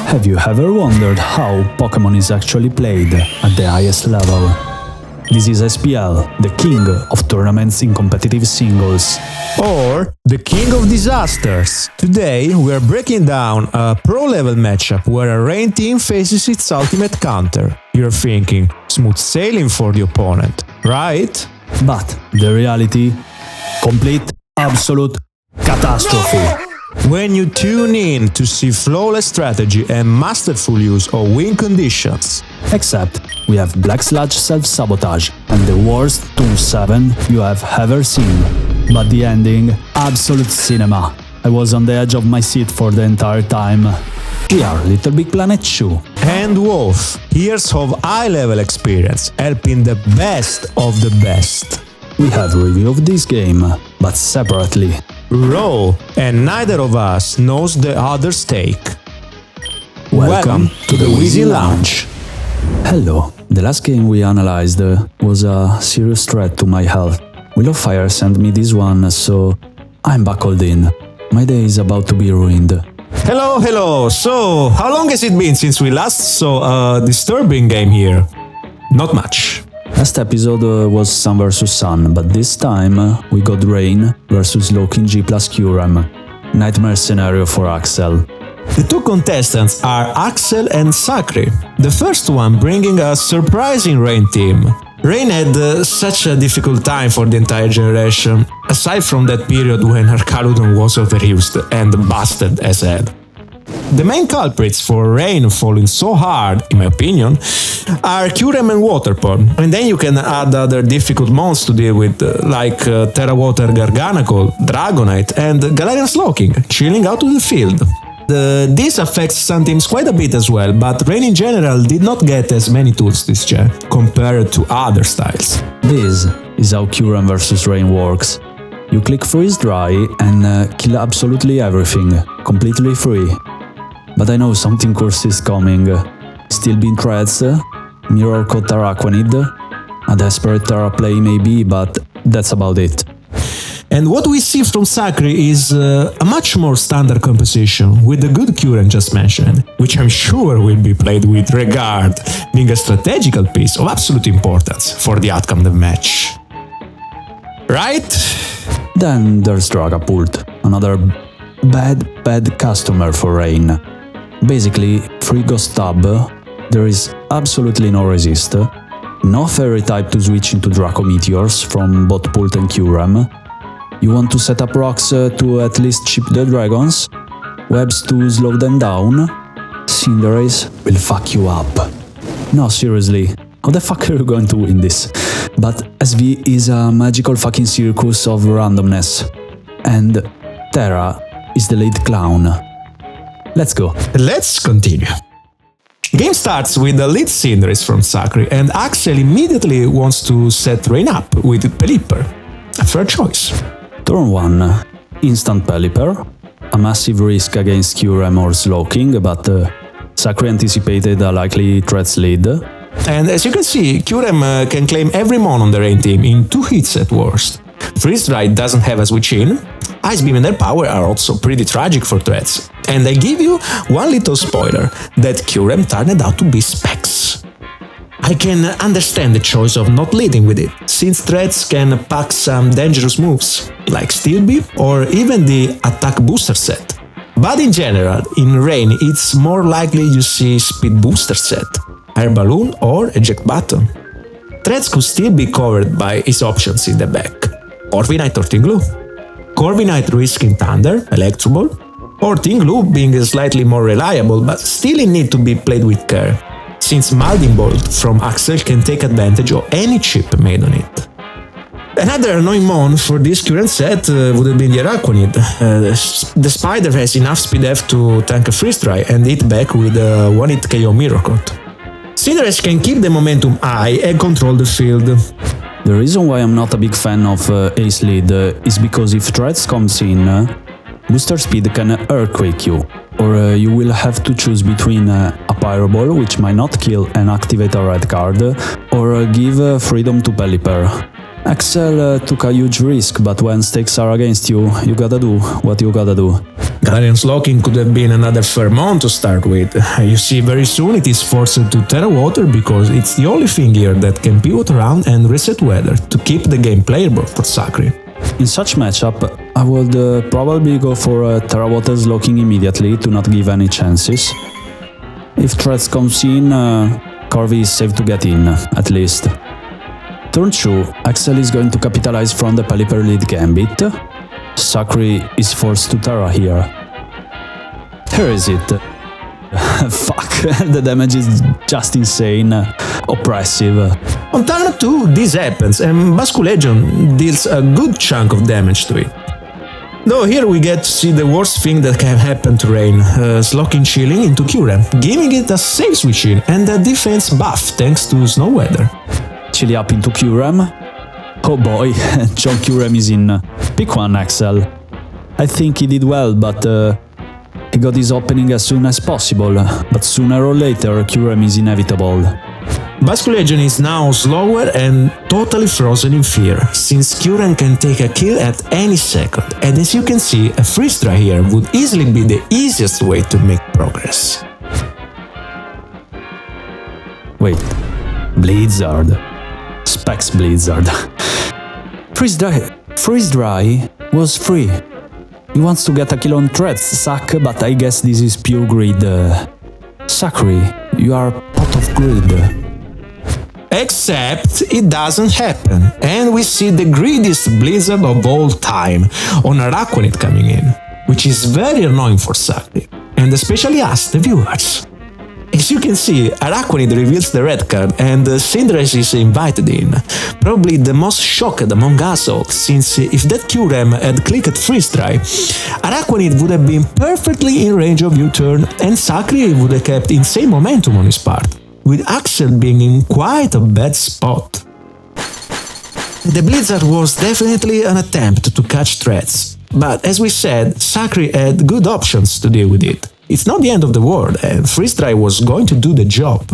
Have you ever wondered how Pokémon is actually played at the highest level? This is SPL, the king of tournaments in competitive singles. Or the king of disasters. Today we are breaking down a pro-level matchup where a Rain team faces its ultimate counter. You're thinking, smooth sailing for the opponent, right? But the reality? Complete, absolute catastrophe. When you tune in to see flawless strategy and masterful use of win conditions. Except we have Black Sludge self-sabotage and the worst 2-7 you have ever seen. But the ending, absolute cinema. I was on the edge of my seat for the entire time. We are Little Big Planet 2. And WoF, years of high-level experience, helping the best of the best. We have reviewed this game, but separately. Raw, and neither of us knows the other's take. Welcome to the Weezing Lounge. Hello. The last game we analyzed was a serious threat to my health. Will of Fire sent me this one, so I'm buckled in. My day is about to be ruined. Hello. So, how long has it been since we last saw a disturbing game here? Not much. Last episode was Sun vs Sun, but this time we got Rain vs Slowking-G plus Kyurem. Nightmare scenario for Axzel. The two contestants are Axzel and Sacri, the first one bringing a surprising Rain team. Rain had such a difficult time for the entire generation, aside from that period when Araquanid was overused and busted as hell. The main culprits for Rain falling so hard, in my opinion, are Kyurem and Waterpon, and then you can add other difficult mons to deal with, like Tera Water Garganacl, Dragonite, and Galarian Slowking, chilling out of the field. This affects some teams quite a bit as well, but Rain in general did not get as many tools this gen, compared to other styles. This is how Kyurem vs Rain works. You click Freeze Dry and kill absolutely everything, completely free. But I know something worse is coming. Still being threats, Mirror Coat Araquanid, a desperate Tera play maybe, but that's about it. And what we see from Sacri is a much more standard composition, with the good Kyurem just mentioned, which I'm sure will be played with regard, being a strategical piece of absolute importance for the outcome of the match. Right? Then there's Dragapult, another bad customer for Rain. Basically, free Ghost Tab, there is absolutely no resist, no fairy type to switch into Draco Meteors from both Pult and Kyurem. You want to set up rocks to at least chip the dragons, webs to slow them down, Cinderace will fuck you up. No, seriously, how the fuck are you going to win this? But SV is a magical fucking circus of randomness, and Tera is the lead clown. Let's go. Let's continue. Game starts with the lead Cinderace from Sacri, and Axel immediately wants to set Rain up with Pelipper. A fair choice. Turn 1. Instant Pelipper. A massive risk against Kyurem or Slowking, but Sacri anticipated a likely threats lead. And as you can see, Kyurem can claim every mon on the Rain team in 2 hits at worst. Freeze Dry doesn't have a switch in. Ice Beam and Air Power are also pretty tragic for threats. And I give you one little spoiler, that Kyurem turned out to be Specs. I can understand the choice of not leading with it, since threats can pack some dangerous moves, like Steel Beam or even the Attack Booster set. But in general, in Rain it's more likely you see Speed Booster set, Air Balloon or Eject Button. Threats could still be covered by his options in the back. Corviknight or Tinglu. Corviknight risking Thunder, Electro Ball, or Tinglu being slightly more reliable but still in need to be played with care, since Malding Bolt from Axel can take advantage of any chip made on it. Another annoying mon for this current set would have been the Araquanid. The Spider has enough speed F to tank a Freeze Dry and hit back with a 1-hit KO Mirror Coat. Cinderace can keep the momentum high and control the field. The reason why I'm not a big fan of Ace Lead is because if Threats comes in, Booster Speed can Earthquake you, or you will have to choose between a Pyro Ball, which might not kill and activate a red card, or give freedom to Pelipper. Axel took a huge risk, but when stakes are against you, you gotta do what you gotta do. Galarian Slowking could have been another Pheromone to start with. You see, very soon it is forced to Tera Water because it's the only thing here that can pivot around and reset weather to keep the game playable for Sacri. In such matchup, I would probably go for Tera Water Slowking immediately to not give any chances. If threats comes in, Corvi is safe to get in, at least. Turn 2, Axzel is going to capitalize from the Pelipper lead Gambit. Sacri is forced to Tera here. Here is it. Fuck, the damage is just insane, oppressive. On turn 2, this happens, and Basculegion deals a good chunk of damage to it. Though here we get to see the worst thing that can happen to Rain, Slowking chilling into Kyurem, giving it a safe switch in and a defense buff thanks to snow weather. Chilly up into Kyurem. Oh boy, John Kyurem is in. Pick one, Axzel. I think he did well, but he got his opening as soon as possible. But sooner or later, Kyurem is inevitable. Basculegion is now slower and totally frozen in fear, since Kyurem can take a kill at any second, and as you can see, a freeze dry here would easily be the easiest way to make progress. Wait, Blizzard. Specs Blizzard. Freeze dry was free. He wants to get a kill on threats, Sac, but I guess this is pure greed. Sacri, you are pot of greed. Except it doesn't happen, and we see the greediest Blizzard of all time on Araquanid coming in, which is very annoying for Sacri, and especially us, the viewers. As you can see, Araquanid reveals the red card and Cinderace is invited in, probably the most shocked among us all, since if that Kyurem had clicked freeze dry, Araquanid would have been perfectly in range of U-turn and Sacri would have kept insane momentum on his part, with Axzel being in quite a bad spot. The Blizzard was definitely an attempt to catch threats, but as we said, Sacri had good options to deal with it. It's not the end of the world, and Freeze Dry was going to do the job.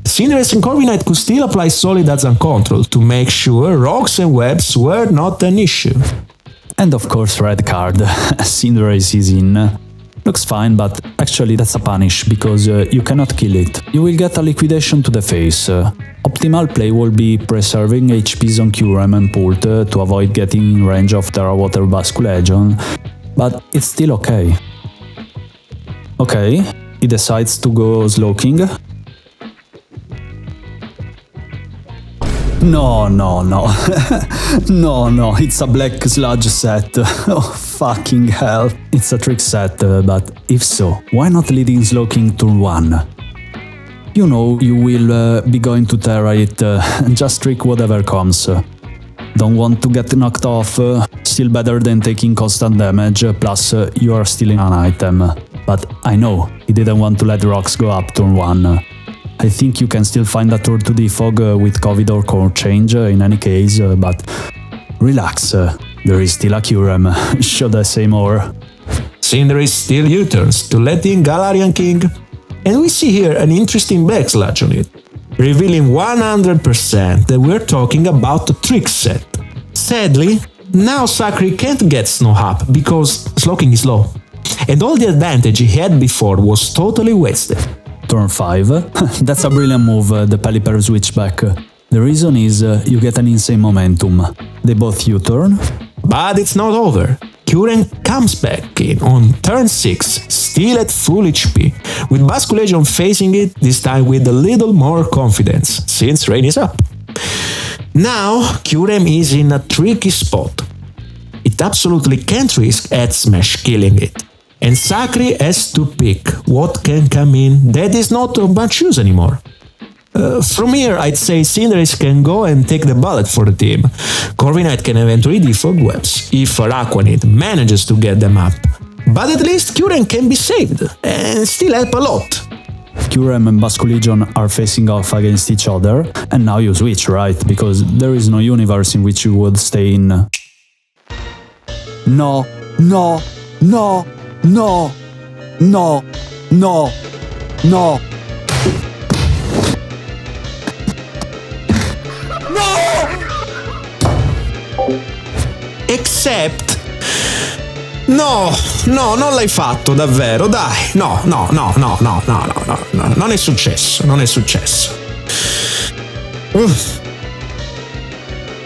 Cinderace and Corviknight could still apply solid odds and control to make sure rocks and webs were not an issue. And of course red card, Cinderace is in. Looks fine, but actually that's a punish, because you cannot kill it. You will get a liquidation to the face. Optimal play will be preserving HPs on Kyurem and Pult to avoid getting in range of Tera Water Basculegion, but it's still okay. Okay, he decides to go Slowking. No. No, it's a black sludge set. Oh, fucking hell. It's a trick set, but if so, why not leading Slowking turn 1? You know you will be going to Tera it, just trick whatever comes. Don't want to get knocked off, still better than taking constant damage, plus you are stealing an item. But I know, he didn't want to let rocks go up turn 1. I think you can still find a turn 2 defog with COVID or core change in any case, but relax, there is still a Kyurem, should I say more? Cinderace still U-turns to let in Galarian King, and we see here an interesting black sludge on it, revealing 100% that we're talking about a trick set. Sadly, now Sacri can't get Snow up because Slowking is low, and all the advantage he had before was totally wasted. Turn 5. That's a brilliant move, the Pelipper switchback. The reason is you get an insane momentum. They both U-turn. But it's not over. Kyurem comes back in on turn 6, still at full HP, with Basculegion facing it, this time with a little more confidence, since rain is up. Now Kyurem is in a tricky spot. It absolutely can't risk Head Smash killing it. And Sacri has to pick what can come in that is not of much use anymore. From here, I'd say Cinderace can go and take the bullet for the team. Corviknight can eventually defog webs, if Araquanid manages to get them up. But at least Kyurem can be saved, and still help a lot. Kyurem and Basculegion are facing off against each other, and now you switch, right? Because there is no universe in which you would stay in. No. Except No, non l'hai fatto, davvero, dai. No, non è successo.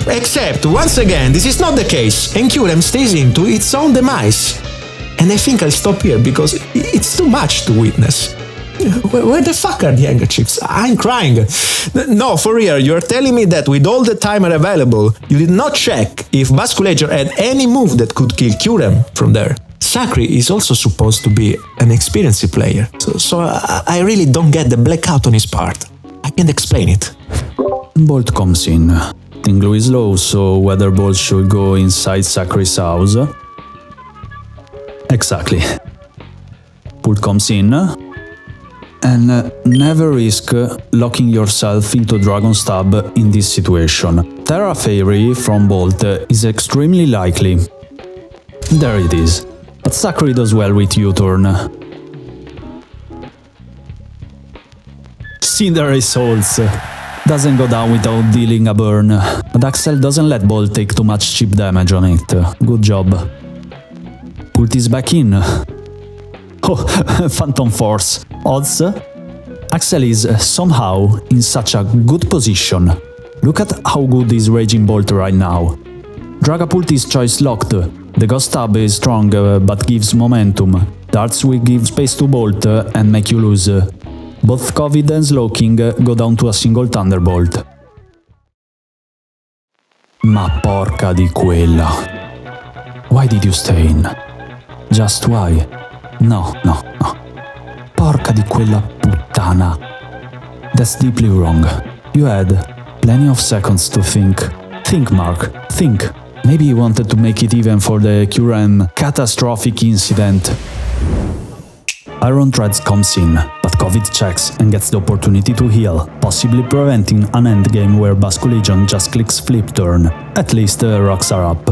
Except, once again, this is not the case, and Kyurem stays into its own demise. And I think I'll stop here because it's too much to witness. Where the fuck are the handkerchiefs? I'm crying. No, for real, you're telling me that with all the timer available, you did not check if Basculegion had any move that could kill Kyurem from there. Sacri is also supposed to be an experienced player, so I really don't get the blackout on his part. I can't explain it. Bolt comes in. Tinglu is low, so whether Bolt should go inside Sacri's house. Exactly. Bolt comes in, and never risk locking yourself into Dragon Stab in this situation. Tera Fairy from Bolt is extremely likely. There it is. But Sacri does well with U-turn. Cinder Souls doesn't go down without dealing a burn, but Axzel doesn't let Bolt take too much chip damage on it. Good job. Pult is back in. Oh, Phantom Force. Odds? Axzel is somehow in such a good position. Look at how good is Raging Bolt right now. Dragapult is choice locked. The Ghost Stab is strong but gives momentum. Darts will give space to Bolt and make you lose. Both Covid and Slowking go down to a single Thunderbolt. Ma porca di quella. Why did you stay in? Just why? No. Porca di quella puttana. That's deeply wrong. You had plenty of seconds to think. Think, Mark. Think. Maybe you wanted to make it even for the Kyurem Catastrophic Incident. Iron Threads comes in, but Covid checks and gets the opportunity to heal, possibly preventing an endgame where Basculegion just clicks flip turn. At least rocks are up.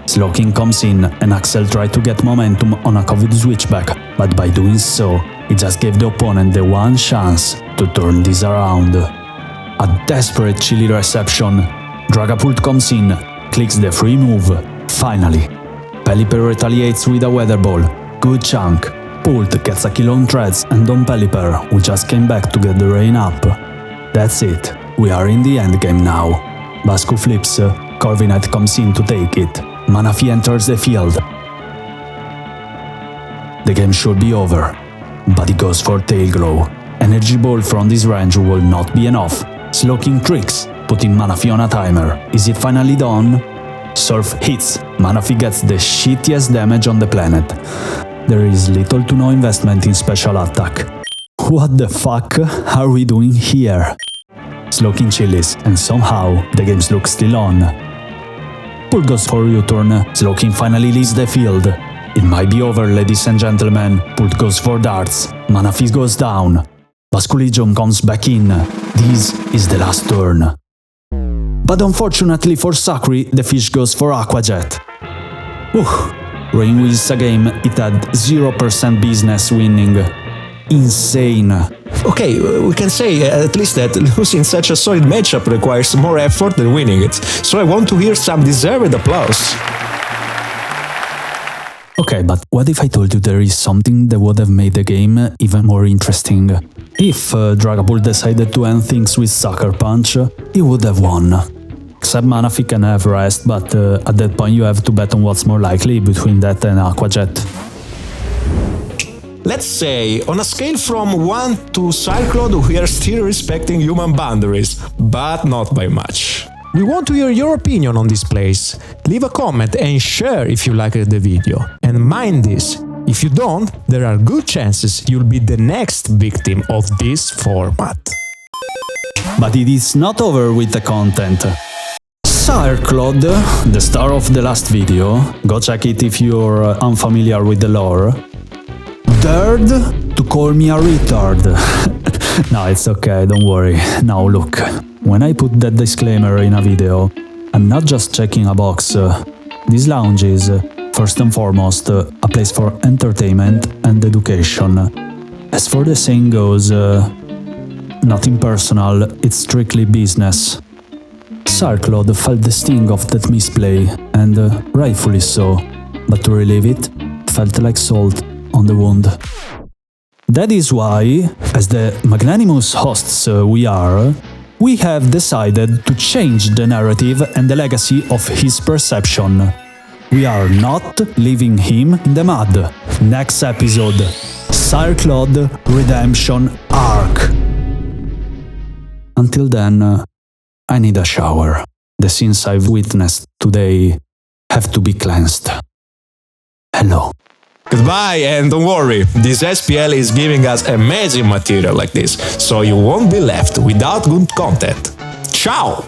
Slowking comes in, and Axzel tried to get momentum on a Covid switchback, but by doing so, he just gave the opponent the one chance to turn this around. A desperate chilly reception. Dragapult comes in, clicks the free move. Finally. Pelipper retaliates with a Weather Ball. Good chunk. Pult gets a kill on Threads and on Pelipper, who just came back to get the rain up. That's it. We are in the endgame now. Bascu flips. Corviknight comes in to take it. Manaphy enters the field. The game should be over, but he goes for Tail Glow. Energy Ball from this range will not be enough. Slowking tricks, putting Manaphy on a timer. Is it finally done? Surf hits. Manaphy gets the shittiest damage on the planet. There is little to no investment in special attack. What the fuck are we doing here? Slowking chillies, and somehow the games look still on. Pult goes for U-turn. Slowking finally leaves the field. It might be over, ladies and gentlemen. Pult goes for darts. Manaphy goes down. Basculegion comes back in. This is the last turn. But unfortunately for Sacri, the fish goes for Aquajet. Rain wins a game it had 0% business winning. Insane. Okay, we can say at least that losing such a solid matchup requires more effort than winning it, so I want to hear some deserved applause. Okay, but what if I told you there is something that would have made the game even more interesting? If Dragapult decided to end things with Sucker Punch, he would have won. Except Manaphy can have rest, but at that point you have to bet on what's more likely between that and Aquajet. Let's say, on a scale from 1 to Sire Clod, we are still respecting human boundaries, but not by much. We want to hear your opinion on this place. Leave a comment and share if you liked the video. And mind this, if you don't, there are good chances you'll be the next victim of this format. But it is not over with the content. Sire Clod, the star of the last video, go check it if you're unfamiliar with the lore, dared to call me a retard. No, it's okay, don't worry. Now look, when I put that disclaimer in a video, I'm not just checking a box. This lounge is, first and foremost, a place for entertainment and education. As for the saying goes, nothing personal, it's strictly business. Sire Clod felt the sting of that misplay, and rightfully so. but to relive it felt like salt on the wound. That is why, as the magnanimous hosts we are, we have decided to change the narrative and the legacy of his perception. We are not leaving him in the mud. Next episode, Sire Clod Redemption Arc. Until then, I need a shower. The sins I've witnessed today have to be cleansed. Hello. Goodbye, and don't worry, this SPL is giving us amazing material like this, so you won't be left without good content. Ciao!